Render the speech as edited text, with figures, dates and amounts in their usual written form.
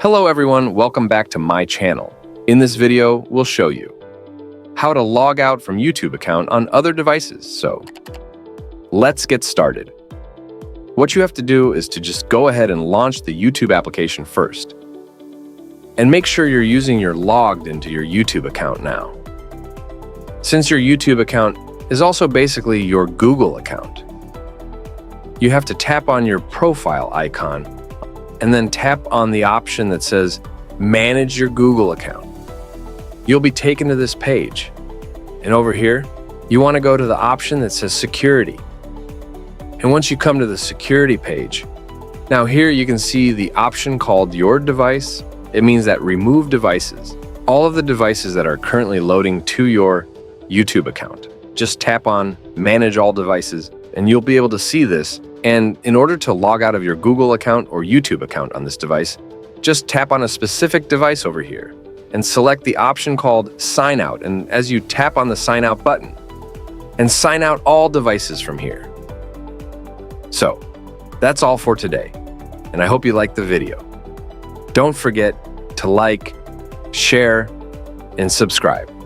Hello everyone, welcome back to my channel. In this video, we'll show you how to log out from YouTube account on other devices. So let's get started. What you have to do is to just go ahead and launch the YouTube application first. And make sure you're using your logged into your YouTube account now. Since your YouTube account is also basically your Google account, you have to tap on your profile icon and then tap on the option that says Manage Your Google Account. You'll be taken to this page. And over here, you want to go to the option that says Security. And once you come to the Security page, now here you can see the option called Your Device. It means that remove devices. All of the devices that are currently loading to your YouTube account. Just tap on Manage All Devices and you'll be able to see this. And in order to log out of your Google account or YouTube account on this device, just tap on a specific device over here and select the option called Sign Out. And as you tap on the Sign Out button, and sign out all devices from here. So, that's all for today, and I hope you liked the video. Don't forget to like, share, and subscribe.